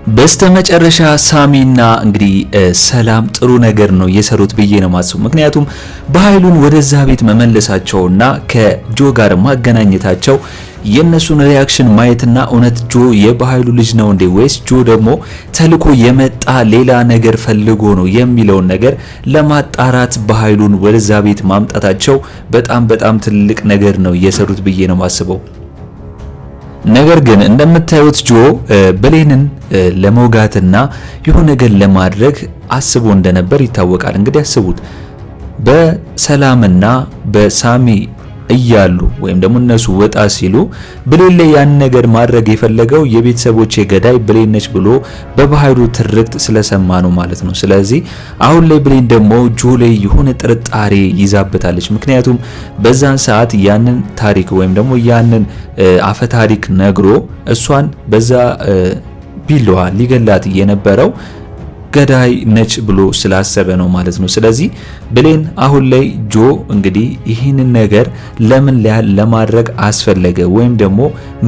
በስተመጨረሻ ሳሚና እንግዲህ ሰላም ጥሩ ነገር ነው የሰሩት ብዬ ነው ማስቡ። ምክንያቱም በኃይሉን ወደዛ ቤት መመለሳቸውና ከጆ ጋር ማገናኘታቸው የነሱን ሪያክሽን ማየትና እውነት ጆ የበኃይሉ ልጅ ነው እንዴ ወይስ ጆ ደግሞ ተልኮ የመጣ ሌላ ነገር ፈልጎ ነው የሚለውን ነገር ለማጣራት በኃይሉን ወደዛ ቤት ማምጣታቸው በጣም ትልቅ ነገር ነው የሰሩት ብዬ ነው ማስበው። ነገር ግን እንደምታዩት ጆ ብሌንን ለመውጋትና የሆነ ነገር ለማድረግ አስቦ እንደነበር ይታወቃል። እንግዲህ አስቡት በሰላምና በሳሚ እያሉ ወይም ደግሞ እነሱ ወጣ ሲሉ ብሌን ላይ ያን ነገር ማድረግ የፈለገው የቤተሰቦቼ ገዳይ ብሌን ነች ብሎ በበኃይሉ ትርክት ስለሰማ ነው ማለት ነው። ስለዚህ አሁን ላይ ብሌን ደግሞ ጆ ላይ የሆነ ጥርጣሬ ይዛበታለች። ምክንያቱም በዛን ሰዓት ያንን ታሪክ ወይም ደግሞ ያንን አፈ ታሪክ ነግሮ እሷን በዛ ቢለዋ ሊገላት የነበረው ገዳይ ነች ብሎ ስላሰበ ነው ማለት ነው። ስለዚህ ብሌን አሁን ላይ ጆ እንግዲህ ይህንን ነገር ለምን ለማድረግ አስፈለገ ወይም ደግሞ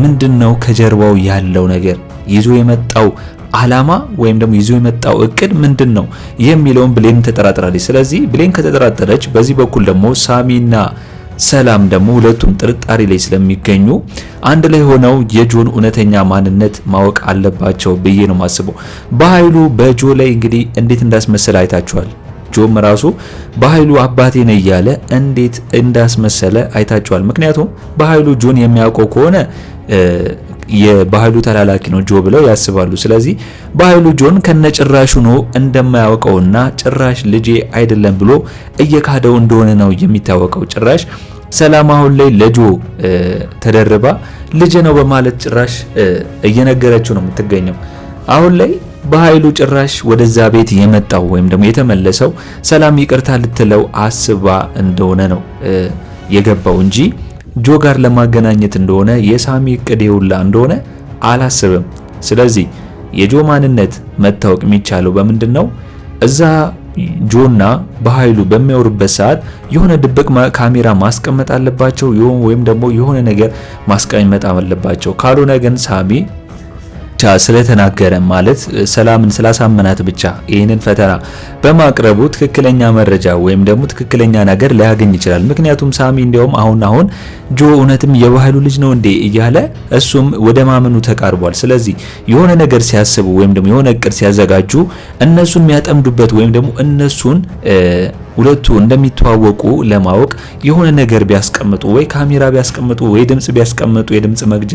ምንድነው ከጀርባው ያለው ነገር ይዞ የመጣው አላማ ወይም ደግሞ ይዞ የመጣው እቅድ ምንድነው የሚለውን ብሌን ተጠራጥራለች። ስለዚህ ብሌን ከተጠራጠረች በዚህ በኩል ደግሞ ሳሚና ሰላም ደግሞ ሁለቱም ጥርጣሬ ላይ ስለሚገኙ አንድ ላይ ሆነው የጆን እውነተኛ ማንነት ማወቅ አለባቸው ብዬ ነው ማስበው። በኃይሉ በጆ ላይ እንግዲህ እንዴት እንዳስመሰለ አይታችኋል። ጆም ራሱ በኃይሉ አባቴ ነው እያለ እንዴት እንዳስመሰለ አይታችኋል። ምክንያቱም በኃይሉ ጆን የሚያውቀው ከሆነ የበኃይሉ ተላላኪ ነው ጆ ብለው ያስባሉ። ስለዚህ በኃይሉ ጆን ከነጭራሹ ነው እንደማያውቀውና ጭራሽ ልጄ አይደለም ብሎ እየካደው እንደሆነ ነው የሚታወቀው። ጭራሽ ሰላም አሁን ላይ ለጆ ተደርባ ልጄ ነው በማለት ጭራሽ እየነገረችው ነው የምትገኘው። አሁን ላይ በኃይሉ ጭራሽ ወደዛ ቤት የመጣው ወይም ደግሞ የተመለሰው ሰላም ይቅርታ ልትለው አስባ እንደሆነ ነው የገባው እንጂ ጆ ጋር ለማገናኘት እንደሆነ የሳሚ እቅድ ይውላ እንደሆነ አላስብም። ስለዚህ የጆ ማንነት መታወቅ የሚቻለው በምንድነው? እዛ ጆና በኃይሉ በሚያወሩበት ሰዓት የሆነ ድብቅ ካሜራ ማስቀመጥ አለባቸው ወይም ደግሞ የሆነ ነገር ማስቀመጥ አለባቸው። ካልሆነ ግን ሳሚ ብቻ ስለተናገረ ማለት ሰላምን ስላሳመናት ብቻ ይህንን ፈተና በማቅረቡ ትክክለኛ መረጃ ወይም ደግሞ ትክክለኛ ነገር ሊያገኝ ይችላል። ምክንያቱም ሳሚ እንዲያውም አሁን ጆ እውነትም የበኃይሉ ልጅ ነው እንዴ እያለ እሱም ወደ ማመኑ ተቃርቧል። ስለዚህ የሆነ ነገር ሲያስቡ ወይም ደግሞ የሆነ እቅድ ሲያዘጋጁ እነሱን የሚያጠምዱበት ወይም ደግሞ እነሱን ሁለቱ እንደሚተዋወቁ ለማወቅ የሆነ ነገር ቢያስቀምጡ ወይ ካሜራ ቢያስቀምጡ ወይ ድምጽ ቢያስቀምጡ የድምጽ መግጃ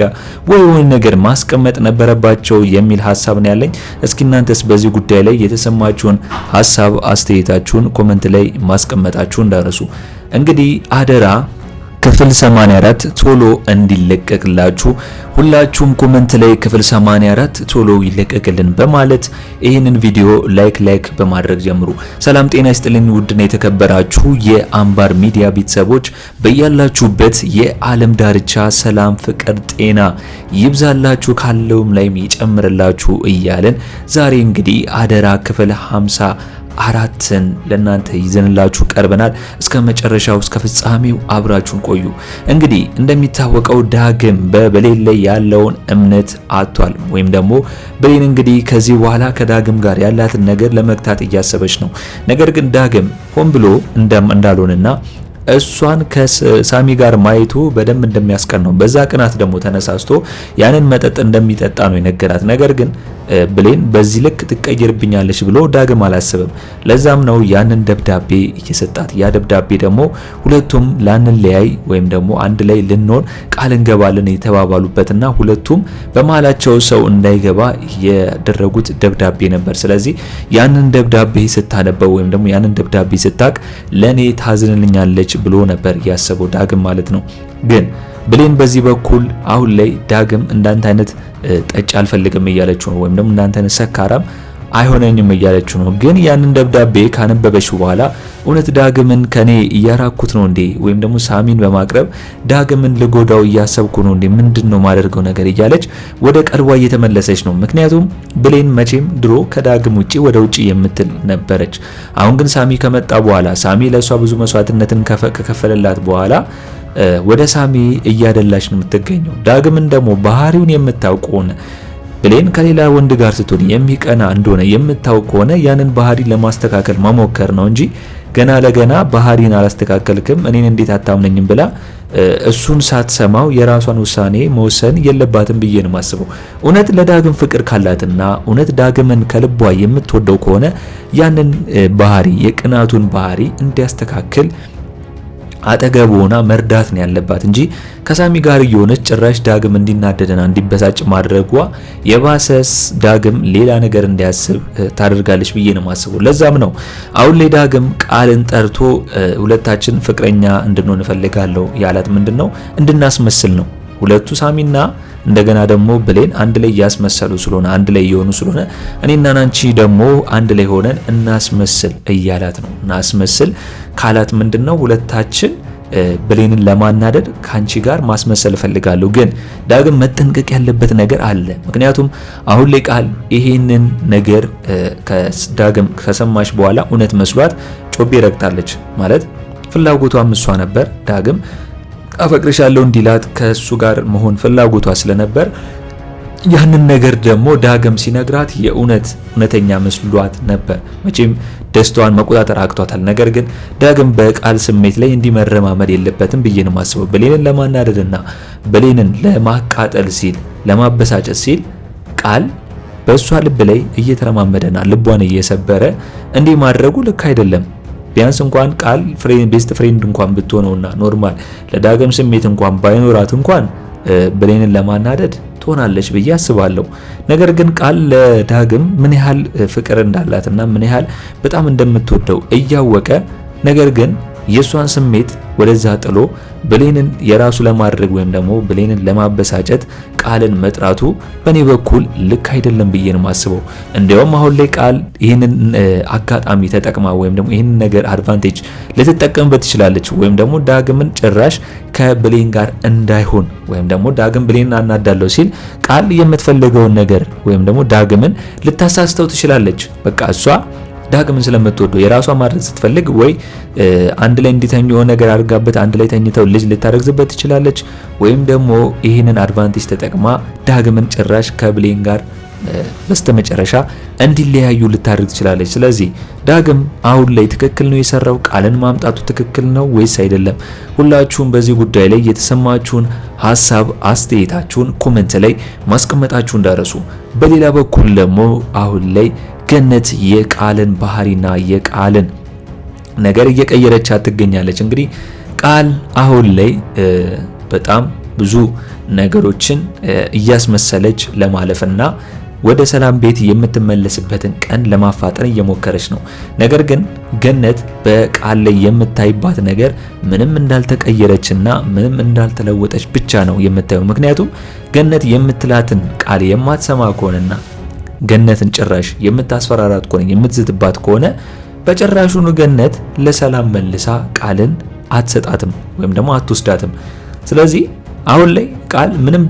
ወይ የሆነ ነገር ማስቀመጥ ነበረባቸው የሚል ሐሳብ ነው ያለኝ። እስኪ እናንተስ በዚህ ጉዳይ ላይ የተሰማችሁን ሐሳብ አስተያየታችሁን ኮሜንት ላይ ማስቀመጣችሁ እንዳረሱ። እንግዲህ አደራ ክፍል 84 ቶሎ እንዲለቀቅላችሁ ሁላችሁም ኮሜንት ላይ ክፍል 84 ቶሎ ይለቀቅልን በማለት ይህንን ቪዲዮ ላይክ በማድረግ ጀምሩ። ሰላም ጤና ይስጥልኝ ውድና የተከበራችሁ የአምባር ሚዲያ ቤተሰቦች በያላችሁበት የዓለም ዳርቻ ሰላም፣ ፍቅር፣ ጤና ይብዛላችሁ ካለውም ላይ ይጨምርላችሁ እያለን ዛሬ እንግዲህ አደራ ክፍል 54ን ለናንተ ይዘንላችሁ ቀርበናል። እስከ መጨረሻው እስከ ፍጻሜው አብራችሁን ቆዩ። እንግዲህ እንደሚታወቀው ዳግም በብሌን ላይ ያለውን እምነት አጥቷል ወይም ደግሞ ብሌን እንግዲህ ከዚህ በኋላ ከዳግም ጋር ያላትን ነገር ለመግታት እያሰበች ነው። ነገር ግን ዳግም ሆን ብሎ እንዳልሆነና እሷን ከሳሚ ጋር ማየቱ በደንብ እንደሚያስቀነው በዛ ቅናት ደግሞ ተነሳስቶ ያንን መጠጥ እንደሚጠጣ ነው የነገራት። ነገር ግን ብሌን በዚህ ልክ ትቀየርብኛለች ብሎ ዳግም አላሰበም። ለዛም ነው ያንን ደብዳቤ እየሰጣት። ያ ደብዳቤ ደግሞ ሁለቱም ላንለያይ ወይም ደግሞ አንድ ላይ ልንሆን ቃል እንገባለን የተባባሉበትና ሁለቱም በመሃላቸው ሰው እንዳይገባ ያደረጉት ደብዳቤ ነበር። ስለዚህ ያንን ደብዳቤ ስታነበው ወይም ደግሞ ያንን ደብዳቤ ስታቅ ለኔ ታዝንልኛለች ብሎ ነበር ያሰበው ዳግም ማለት ነው። ግን ብሌን በዚህ በኩል አሁን ላይ ዳግም እንዳንተ አይነት ጠጭ አልፈልግም እያለችው ነው ወይም ደግሞ እንዳንተ አይነት ሰካራም አይሆነኝም እያለችው ነው። ግን ያንን ደብዳቤ ካነበበች በኋላ እውነት ዳግምን ከኔ እያራኩት ነው እንዴ ወይም ደግሞ ሳሚን በማቅረብ ዳግምን ልጎዳው እያሰብኩ ነው እንዴ ምንድነው ማደርገው ነገር እያለች ወደ ቀልቧ እየተመለሰች ነው። ምክንያቱም ብሌን መቼም ድሮ ከዳግም ውጪ ወደ ውጪ የምትል ነበረች። አሁን ግን ሳሚ ከመጣ በኋላ ሳሚ ለሷ ብዙ መስዋዕትነትን ከከፈለላት በኋላ ወደ ሳሚ እያደላች ነው የምትገኘው። ዳግምን ደግሞ ባህሪውን የምታውቀውን ብሌን ከሌላ ወንድ ጋር ስትሆን የሚቀና እንደሆነ የምታውቅ ከሆነ ያንን ባህሪ ለማስተካከል መሞከር ነው እንጂ ገና ለገና ባህሪን አላስተካከልክም እኔን እንዴት አታምነኝም ብላ እሱን ሳትሰማው የራሷን ውሳኔ መወሰን የለባትም ብዬ ነው ማስበው። እውነት ለዳግም ፍቅር ካላትና እውነት ዳግምን ከልቧ የምትወደው ከሆነ ያንን ባህሪ የቅናቱን ባህሪ እንዲያስተካክል አጠገብ ሆና መርዳት ነው ያለባት እንጂ ከሳሚ ጋር እየሆነች ጭራሽ ዳግም እንዲናደድና እንዲበሳጭ ማድረጓ የባሰስ ዳግም ሌላ ነገር እንዲያስብ ታደርጋለች ብዬ ነው ማስበው። ለዛም ነው አሁን ላይ ዳግም ቃልን ጠርቶ ሁለታችን ፍቅረኛ እንድንሆን እፈልጋለሁ ያላት ምንድነው እንድናስመስል ነው። ሁለቱ ሳሚና እንደገና ደግሞ ብሌን አንድ ላይ ያስመሰሉ ስለሆነ አንድ ላይ የሆኑ ስለሆነ እኔና ናንቺ ደግሞ አንድ ላይ ሆነን እናስመስል እያላት ነው። እናስመስል ካላት ምንድነው ሁለታችን ብሌንን ለማናደድ ካንቺ ጋር ማስመሰል ፈልጋለሁ። ግን ዳግም መጠንቀቅ ያለበት ነገር አለ። ምክንያቱም አሁን ላይ ቃል ይሄንን ነገር ከዳግም ከሰማሽ በኋላ እውነት መስሏት ጮቤ ረግጣለች ማለት ፍላጎቷም እሷ ነበር ዳግም አፈቅርሻለሁ እንዲላት ከሱ ጋር መሆን ፍላጎቷ ስለነበር ያንን ነገር ደግሞ ዳግም ሲነግራት የእውነተኛ መስሏት ነበር። መቼም ደስታዋን መቆጣጠር አቅቷታል። ነገር ግን ዳግም በቃል ስሜት ላይ እንዲመረማመድ የለበትም ብዬ ነው ማስበው። ብሌንን ለማናደድና ብሌንን ለማቃጠል ሲል ለማበሳጨት ሲል ቃል በእሷ ልብ ላይ እየተረማመደና ልቧን እየሰበረ እንዲህ ማድረጉ ልክ አይደለም። ቢያንስ እንኳን ቃል ቤስት ፍሬንድ እንኳን ብትሆነውና ኖርማል ለዳግም ስሜት እንኳን ባይኖራት እንኳን ብሌንን ለማናደድ ትሆናለች ብዬ አስባለሁ። ነገር ግን ቃል ለዳግም ምን ያህል ፍቅር እንዳላትና ምን ያህል በጣም እንደምትወደው እያወቀ ነገር ግን የሷን ስሜት ወደዛ ጥሎ ብሌንን የራሱ ለማድረግ ወይም ደግሞ ብሌንን ለማበሳጨት ቃልን መጥራቱ በኔ በኩል ልክ አይደለም ብዬ ነው ማስበው። እንዲያውም አሁን ላይ ቃል ይህንን አጋጣሚ ተጠቅማ ወይም ደግሞ ይህንን ነገር አድቫንቴጅ ልትጠቀምበት ትችላለች። ወይም ደግሞ ዳግምን ጭራሽ ከብሌን ጋር እንዳይሆን ወይም ደግሞ ዳግም ብሌንን አናዳለው ሲል ቃል የምትፈልገውን ነገር ወይም ደግሞ ዳግምን ልታሳስተው ትችላለች። በቃ እሷ ዳግምን ስለምትወደው የራሷ ማድረግ ስትፈልግ ወይ አንድ ላይ እንዲተኙ የሆነ ነገር አድርጋበት አንድ ላይ ተኝተው ልጅ ልታረግዝበት ትችላለች። ወይም ደግሞ ይህንን አድቫንቴጅ ተጠቅማ ዳግምን ጭራሽ ከብሌን ጋር በስተመጨረሻ እንዲለያዩ ልታደርግ ትችላለች። ስለዚህ ዳግም አሁን ላይ ትክክል ነው የሰራው? ቃልን ማምጣቱ ትክክል ነው ወይስ አይደለም? ሁላችሁም በዚህ ጉዳይ ላይ የተሰማችሁን ሀሳብ አስተያየታችሁን ኮሜንት ላይ ማስቀመጣችሁ እንዳረሱ። በሌላ በኩል ደግሞ አሁን ላይ ገነት የቃልን ባህሪና የቃልን ነገር እየቀየረቻት ትገኛለች። እንግዲህ ቃል አሁን ላይ በጣም ብዙ ነገሮችን እያስመሰለች ለማለፍና ወደ ሰላም ቤት የምትመለስበትን ቀን ለማፋጠን እየሞከረች ነው። ነገር ግን ገነት በቃል ላይ የምታይባት ነገር ምንም እንዳልተቀየረችና ምንም እንዳልተለወጠች ብቻ ነው የምታየው። ምክንያቱም ገነት የምትላትን ቃል የማትሰማ ከሆነና ገነትን ጭራሽ የምታስፈራራት ከሆነ የምትዝትባት ከሆነ በጭራሹኑ ገነት ለሰላም መልሳ ቃልን አትሰጣትም ወይም ደግሞ አትወስዳትም። ስለዚህ አሁን ላይ ቃል ምንም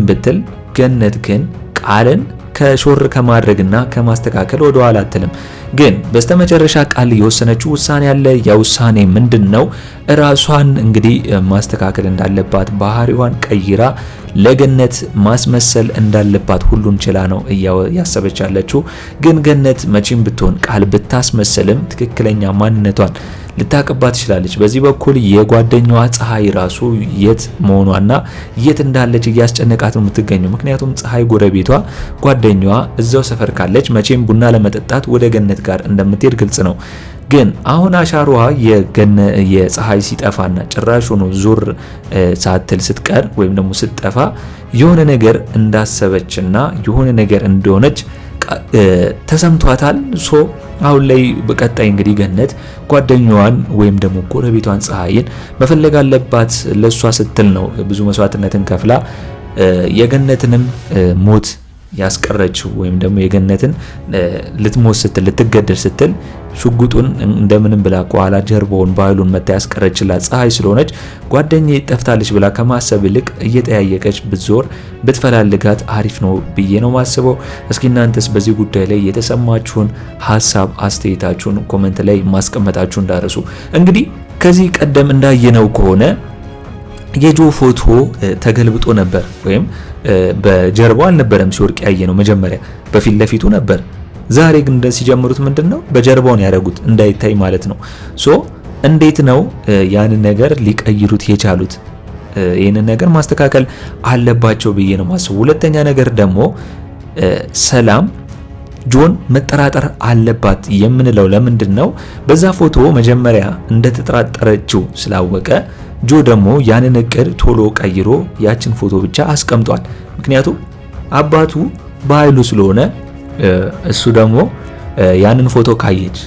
ብትል ገነት ግን ቃልን ከሾር ከማድረግና ከማስተካከል ወደ ኋላ አትልም። ግን በስተመጨረሻ ቃል የወሰነችው ውሳኔ አለ። ያ ውሳኔ ምንድነው? ራሷን እንግዲህ ማስተካከል እንዳለባት ባህሪዋን ቀይራ ለገነት ማስመሰል እንዳለባት ሁሉን ችላ ነው ያሰበች ያለችው። ግን ገነት መቼም ብትሆን ቃል ብታስመስልም ትክክለኛ ማንነቷን ልታቀባት ትችላለች። በዚህ በኩል የጓደኛዋ ፀሐይ ራሱ የት መሆኗና የት እንዳለች እያስጨነቃት ነው የምትገኘው። ምክንያቱም ፀሐይ ጎረቤቷ ጓደኛዋ እዛው ሰፈር ካለች መቼም ቡና ለመጠጣት ወደ ገነት ጋር እንደምትሄድ ግልጽ ነው። ግን አሁን አሻሯ የፀሐይ ሲጠፋና ጭራሽ ሆኖ ዙር ሳትል ስትቀር ወይም ደግሞ ስትጠፋ የሆነ ነገር እንዳሰበችና የሆነ ነገር እንደሆነች ተሰምቷታል። አሁን ላይ በቀጣይ እንግዲህ ገነት ጓደኛዋን ወይም ደግሞ ጎረቤቷን ፀሐይን መፈለግ አለባት። ለሷ ስትል ነው ብዙ መስዋዕትነትን ከፍላ የገነትንም ሞት ያስቀረችው ወይም ደግሞ የገነትን ልትሞት ስትል ልትገደል ስትል ሽጉጡን እንደምንም ብላ ከኋላ ጀርባውን ባይሉን መታ ያስቀረችላት ፀሐይ ስለሆነች ጓደኛዬ ጠፍታለች ብላ ከማሰብ ይልቅ እየጠያየቀች ብትዞር ብትፈላልጋት አሪፍ ነው ብዬ ነው ማስበው። እስኪ እናንተስ በዚህ ጉዳይ ላይ የተሰማችሁን ሀሳብ አስተያየታችሁን ኮሜንት ላይ ማስቀመጣችሁ እንዳረሱ። እንግዲህ ከዚህ ቀደም እንዳየነው ከሆነ የጆ ፎቶ ተገልብጦ ነበር ወይም በጀርባው አልነበረም ሲወርቅ ያየ ነው መጀመሪያ በፊት ለፊቱ ነበር ዛሬ ግን እንደዚህ ሲጀምሩት ምንድነው በጀርባው ያደረጉት እንዳይታይ ማለት ነው ሶ እንዴት ነው ያንን ነገር ሊቀይሩት የቻሉት ይሄንን ነገር ማስተካከል አለባቸው ብዬ ነው ማስበው ሁለተኛ ነገር ደግሞ ሰላም ጆን መጠራጠር አለባት የምንለው ለምንድነው በዛ ፎቶ መጀመሪያ እንደተጠራጠረችው ስላወቀ ጆ ደግሞ ያንን እቅድ ቶሎ ቀይሮ ያችን ፎቶ ብቻ አስቀምጧል ምክንያቱም አባቱ በኃይሉ ስለሆነ እሱ ደግሞ ያንን ፎቶ ካየች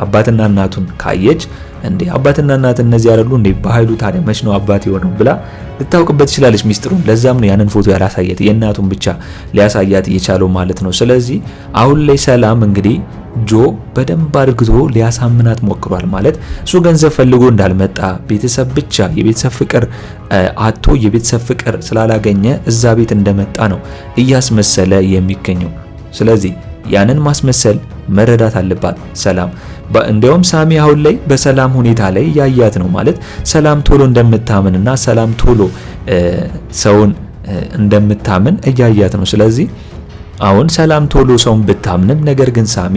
አባትና እናቱን ካየች እንዴ አባትና እናት እነዚህ አይደሉ እንዴ በኃይሉ ታዲያ መች ነው አባት የሆነው ብላ ልታውቅበት ይችላልሽ ሚስጥሩን ለዛም ነው ያንን ፎቶ ያላሳያት የእናቱን ብቻ ሊያሳያት የቻለው ማለት ነው ስለዚህ አሁን ላይ ሰላም እንግዲህ ጆ በደንብ አድርጎ ሊያሳምናት ሞክሯል ማለት እሱ ገንዘብ ፈልጎ እንዳልመጣ ቤተሰብ ብቻ የቤተሰብ ፍቅር አጥቶ የቤተሰብ ፍቅር ስላላገኘ እዛ ቤት እንደመጣ ነው እያስመሰለ የሚገኘው ስለዚህ ያንን ማስመሰል መረዳት አለባት ሰላም እንደውም ሳሚ አሁን ላይ በሰላም ሁኔታ ላይ ያያት ነው ማለት ሰላም ቶሎ እንደምታምንና ሰላም ቶሎ ሰውን እንደምታምን እያያት ነው ስለዚህ አሁን ሰላም ቶሎ ሰውን ብታምንም ነገር ግን ሳሚ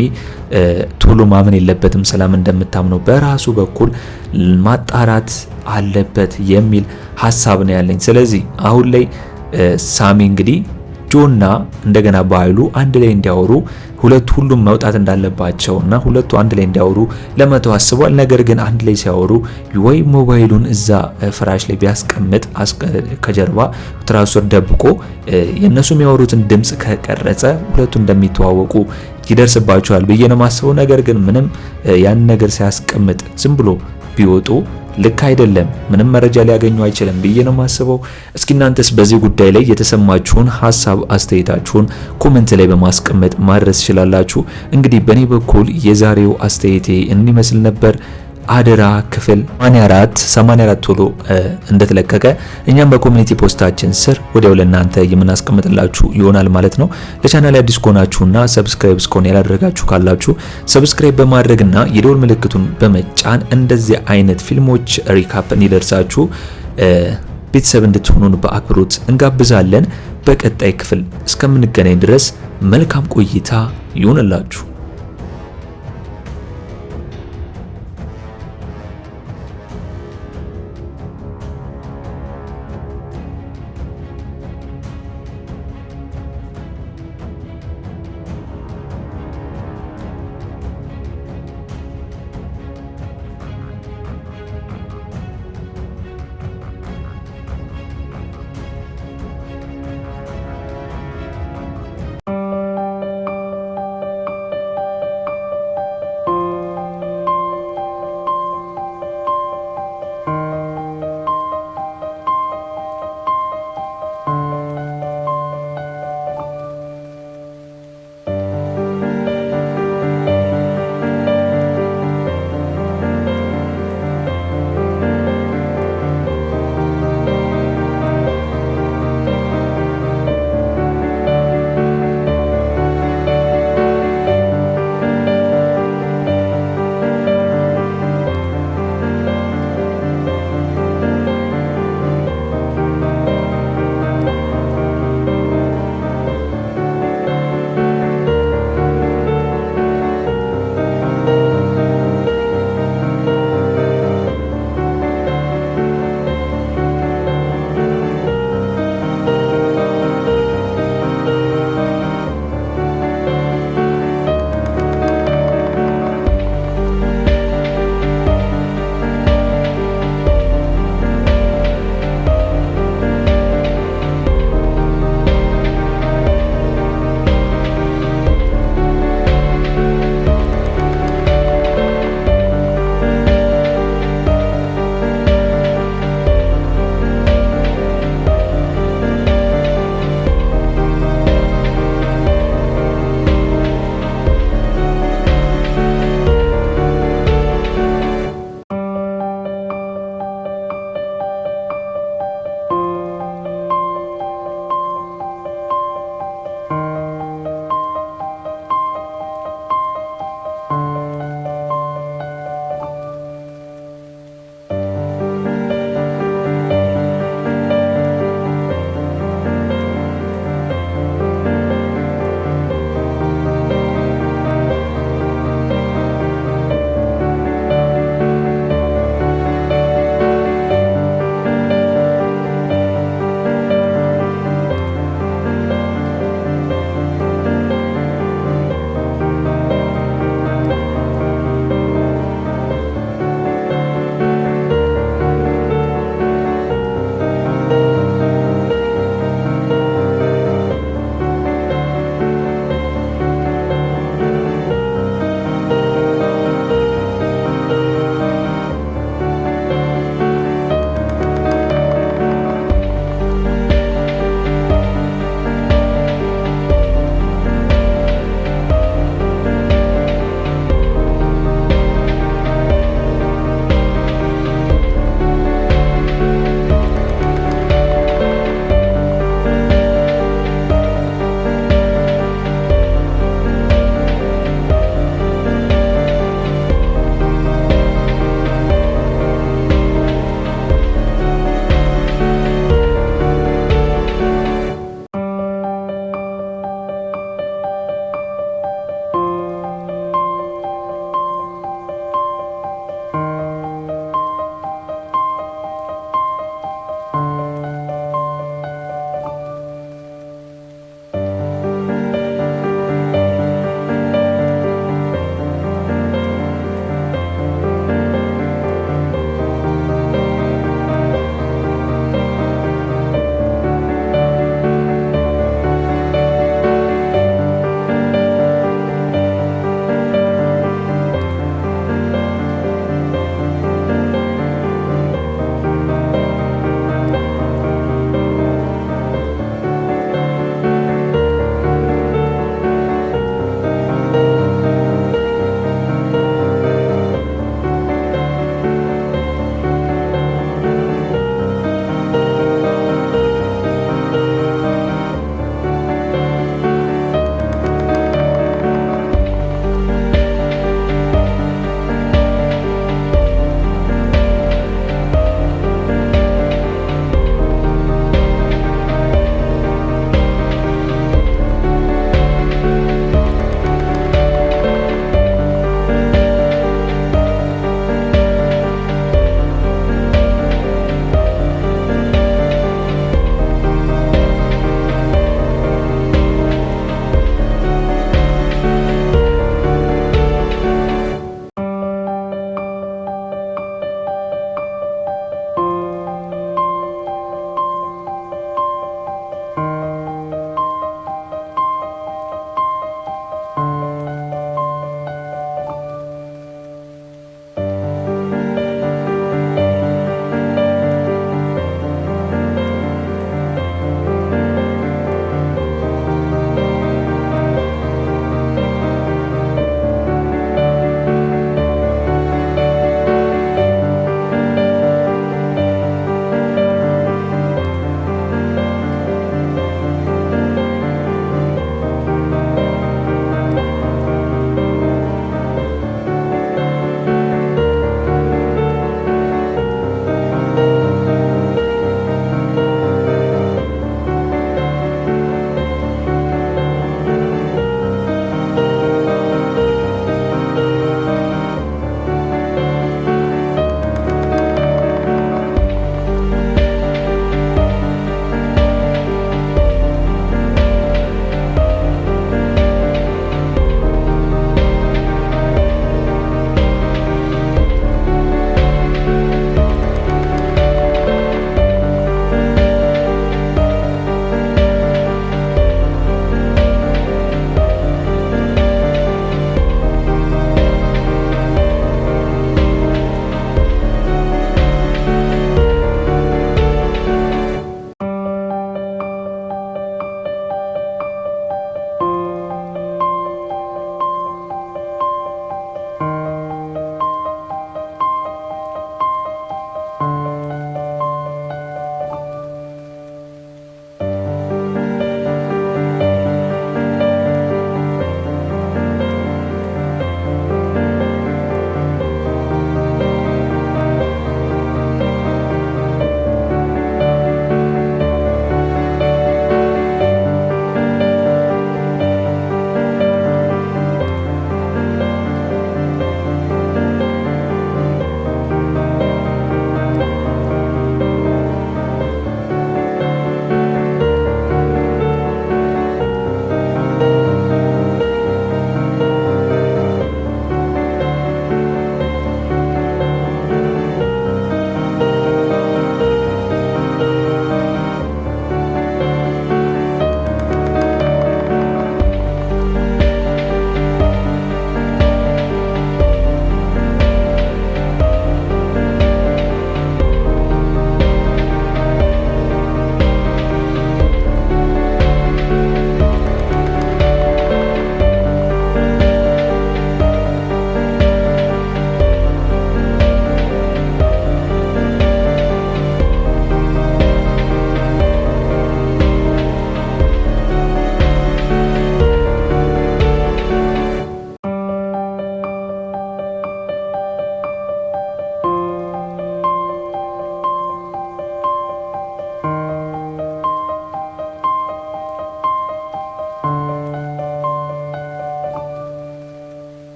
ቶሎ ማመን የለበትም ሰላም እንደምታምነው በራሱ በኩል ማጣራት አለበት የሚል ሐሳብ ነው ያለኝ ስለዚህ አሁን ላይ ሳሚ እንግዲህ ጆና እንደገና በኃይሉ አንድ ላይ እንዲያወሩ ሁሉም መውጣት እንዳለባቸውና ሁለቱ አንድ ላይ እንዲያወሩ ለመተው አስቧል ነገር ግን አንድ ላይ ሲያወሩ ወይ ሞባይሉን እዛ ፍራሽ ላይ ቢያስቀምጥ ከጀርባ ትራንስፈር ደብቆ የነሱ የሚያወሩትን ድምጽ ከቀረጸ ሁለቱ እንደሚተዋወቁ ይደርስባቸዋል ብዬ ነው ማስበው ነገር ግን ምንም ያን ነገር ሲያስቀምጥ ዝም ብሎ ቢወጡ ልክ አይደለም ምንም መረጃ ሊያገኙ አይችልም ብዬ ነው ማስበው እስኪ እናንተስ በዚህ ጉዳይ ላይ የተሰማችሁን ሐሳብ አስተያየታችሁን ኮሜንት ላይ በማስቀመጥ ማድረስ ይችላልላችሁ እንግዲህ በኔ በኩል የዛሬው አስተያየቴ እንመስል ነበር አደራ ክፍል 84 ቶሎ እንደተለቀቀ እኛም በኮሚኒቲ ፖስታችን ስር ወዲያው ለእናንተ የምናስቀምጥላችሁ ይሆናል ማለት ነው ለቻናሌ አዲስ ከሆናችሁና ሰብስክራይብ እስከሆነ ያላደረጋችሁ ካላችሁ ሰብስክራይብ በማድረግና የደወል ምልክቱን በመጫን እንደዚህ አይነት ፊልሞች ሪካፕ እንዲደርሳችሁ ቤተሰብ እንድትሆኑን በአክብሮት እንጋብዛለን በቀጣይ ክፍል እስከምንገናኝ ድረስ መልካም ቆይታ ይሁንላችሁ